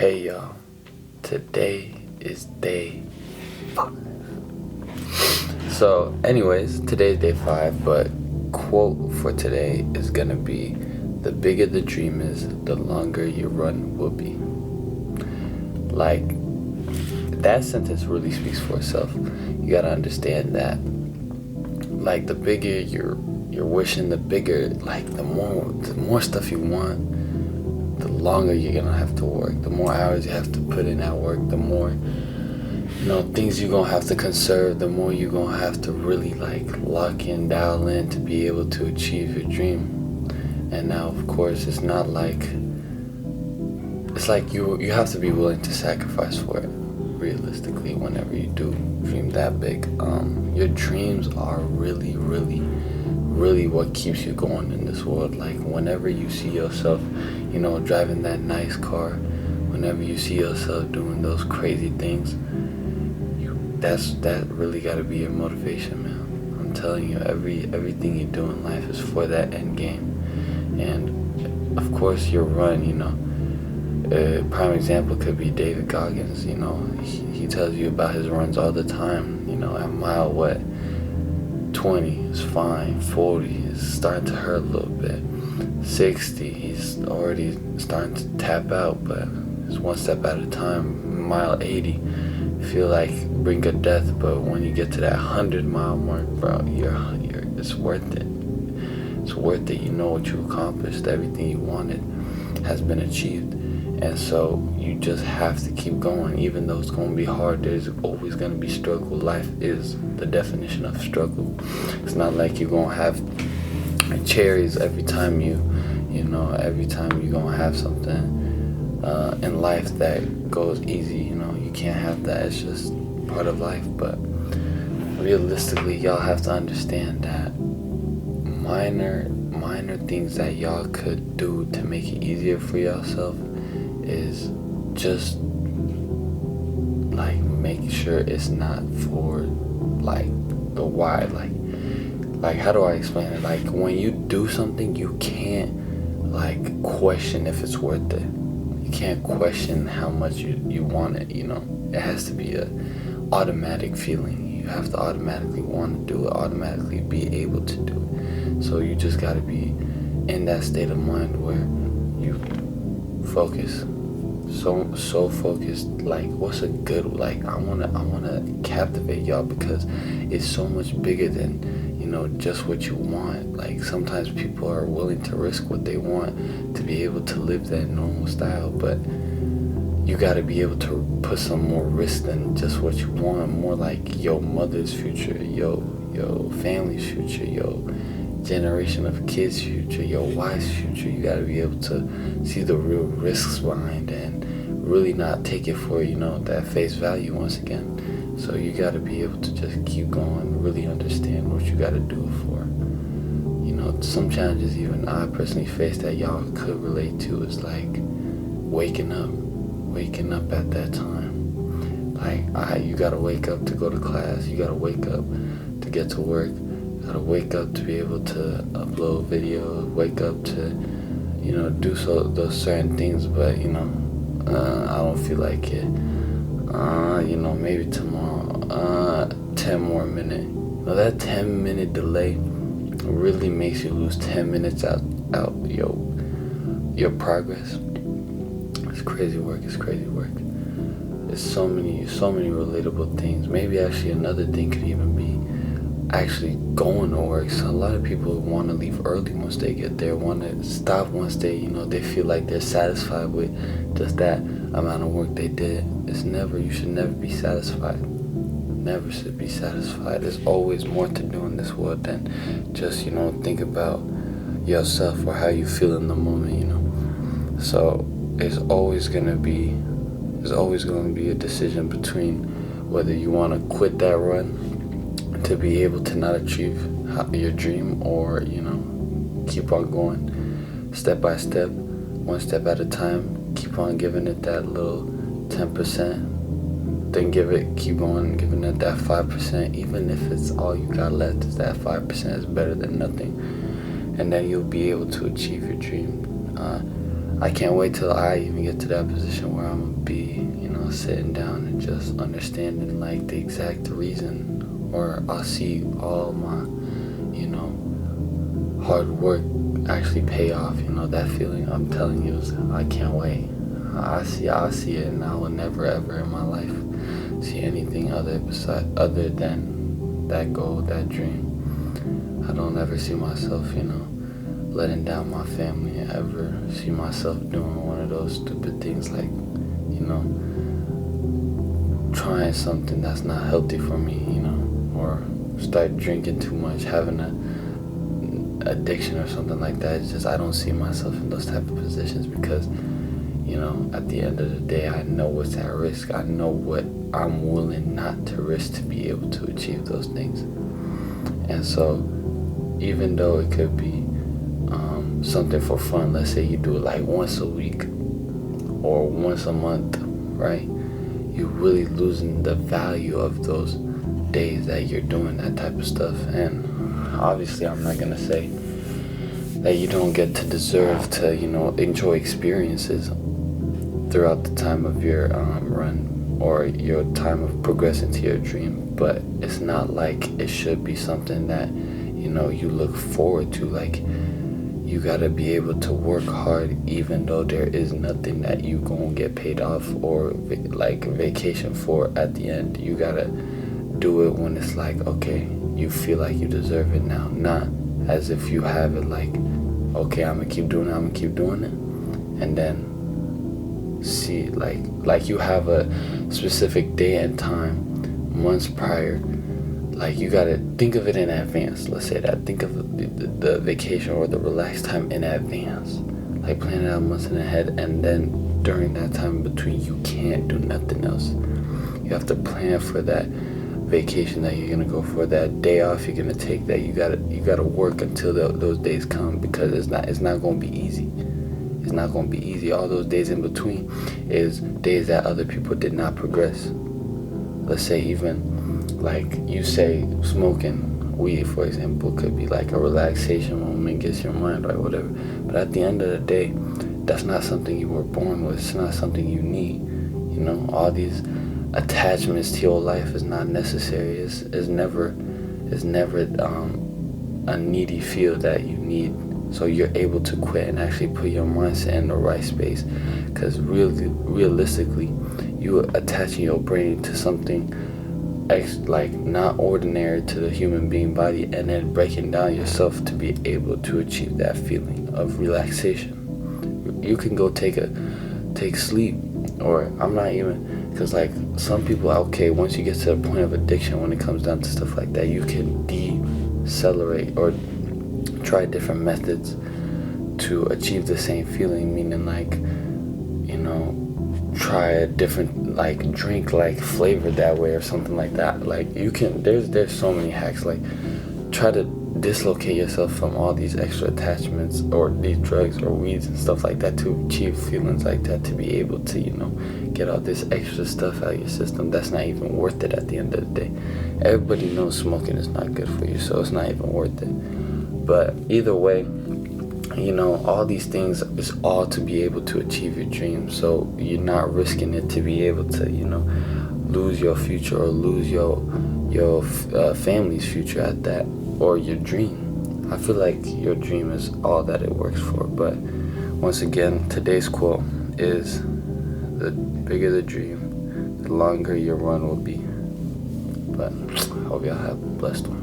Hey y'all, today is day 5. So, anyways, today's day 5, but quote for today is gonna be, the bigger the dream is, the longer your run will be. Like, that sentence really speaks for itself. You gotta understand that, like, the bigger you're wishing, the bigger, like, the more stuff you want, the longer you're gonna have to work, the more hours you have to put in at work, the more things you're gonna have to conserve, the more you're gonna have to really like lock in, dial in to be able to achieve your dream. And now of course it's not like, it's like you have to be willing to sacrifice for it. Realistically, whenever you do dream that big, your dreams are really what keeps you going in this world. Like, whenever you see yourself, driving that nice car, whenever you see yourself doing those crazy things, that really got to be your motivation, man. I'm telling you, everything you do in life is for that end game. And of course your run, a prime example could be David Goggins. He tells you about his runs all the time. At mile 20 is fine, 40 is starting to hurt a little bit, 60 he's already starting to tap out, but it's one step at a time. Mile 80 feel like brink of death, but when you get to that 100-mile mark, bro, it's worth it. It's worth it. You know what you accomplished, everything you wanted has been achieved. And so you just have to keep going, even though it's going to be hard. There's always going to be struggle. Life is the definition of struggle. It's not like you're going to have cherries every time every time you're going to have something in life that goes easy. You can't have that. It's just part of life. But realistically, y'all have to understand that minor things that y'all could do to make it easier for yourself is just like make sure it's not for like the why. Like how do I explain it? Like, when you do something, you can't like question if it's worth it. You can't question how much you want it. It has to be a automatic feeling. You have to automatically want to do it, automatically be able to do it. So you just got to be in that state of mind where you focus, so focused. Like, what's a good, like, I wanna captivate y'all because it's so much bigger than just what you want. Like, sometimes people are willing to risk what they want to be able to live that normal style, but you got to be able to put some more risk than just what you want. More like your mother's future, your family's future, your generation of kids' future, your wife's future. You got to be able to see the real risks behind and really not take it for that face value once again. So you got to be able to just keep going, really understand what you got to do it for. Some challenges even I personally faced that y'all could relate to is like waking up at that time. Like, you gotta wake up to go to class, you gotta wake up to get to work, you gotta wake up to be able to upload videos, wake up to do those certain things. But I don't feel like it. Maybe tomorrow, 10 more minutes. That 10-minute delay really makes you lose 10 minutes out your progress. It's crazy work. There's so many relatable things. Maybe actually another thing could even be actually going to work. So a lot of people want to leave early once they get there, want to stop once they feel like they're satisfied with just that amount of work they did. You should never be satisfied. Never should be satisfied. There's always more to do in this world than just think about yourself or how you feel in the moment. So there's always gonna be a decision between whether you want to quit that run to be able to not achieve your dream, or keep on going step by step, one step at a time. Keep on giving it that little 10%, then keep going giving it that 5%. Even if it's all you got left is that 5%, is better than nothing, and then you'll be able to achieve your dream. I can't wait till I even get to that position where I'm gonna be, sitting down and just understanding like the exact reason, or I'll see all my, hard work actually pay off. That feeling I'm telling you I can't wait. I'll see it, and I will never ever in my life see anything other than that goal, that dream. I don't ever see myself, letting down my family, and ever see myself doing one of those stupid things like, trying something that's not healthy for me, or start drinking too much, having a addiction or something like that. It's just I don't see myself in those type of positions because, at the end of the day, I know what's at risk. I know what I'm willing not to risk to be able to achieve those things. And so, even though it could be something for fun, let's say you do it like once a week or once a month, right? You're really losing the value of those days that you're doing that type of stuff. And obviously I'm not gonna say that you don't get to deserve to, enjoy experiences throughout the time of your run or your time of progressing to your dream, but it's not like it should be something that, you look forward to. Like, you gotta be able to work hard even though there is nothing that you gonna get paid off or like vacation for at the end. You gotta do it when it's like, okay, you feel like you deserve it now, not as if you have it like, okay, I'm gonna keep doing it, and then see like you have a specific day and time months prior. Like, you gotta think of it in advance. Let's say that. Think of the vacation or the relaxed time in advance. Like, plan it out months in ahead, and then during that time in between, you can't do nothing else. You have to plan for that vacation that you're gonna go for, that day off you're gonna take. That you gotta work until those days come, because it's not gonna be easy. It's not gonna be easy. All those days in between is days that other people did not progress. Let's say even like you say smoking weed, for example, could be like a relaxation moment, gets your mind right, whatever. But at the end of the day, that's not something you were born with. It's not something you need. All these attachments to your life is not necessary. It's never a needy feel that you need. So you're able to quit and actually put your mindset in the right space. Because realistically, you are attaching your brain to something like not ordinary to the human being body, and then breaking down yourself to be able to achieve that feeling of relaxation. You can go take sleep, or I'm not even, because like some people, okay, once you get to the point of addiction, when it comes down to stuff like that, you can decelerate or try different methods to achieve the same feeling, meaning like, try a different like drink like flavor that way or something like that. Like, you can, there's so many hacks. Like, try to dislocate yourself from all these extra attachments or these drugs or weeds and stuff like that to achieve feelings like that, to be able to get all this extra stuff out of your system that's not even worth it at the end of the day. Everybody knows smoking is not good for you, so it's not even worth it. But either way, all these things is all to be able to achieve your dream. So you're not risking it to be able to, lose your future or lose your family's future at that, or your dream. I feel like your dream is all that it works for. But once again, today's quote is, the bigger the dream, the longer your run will be. But I hope y'all have a blessed one.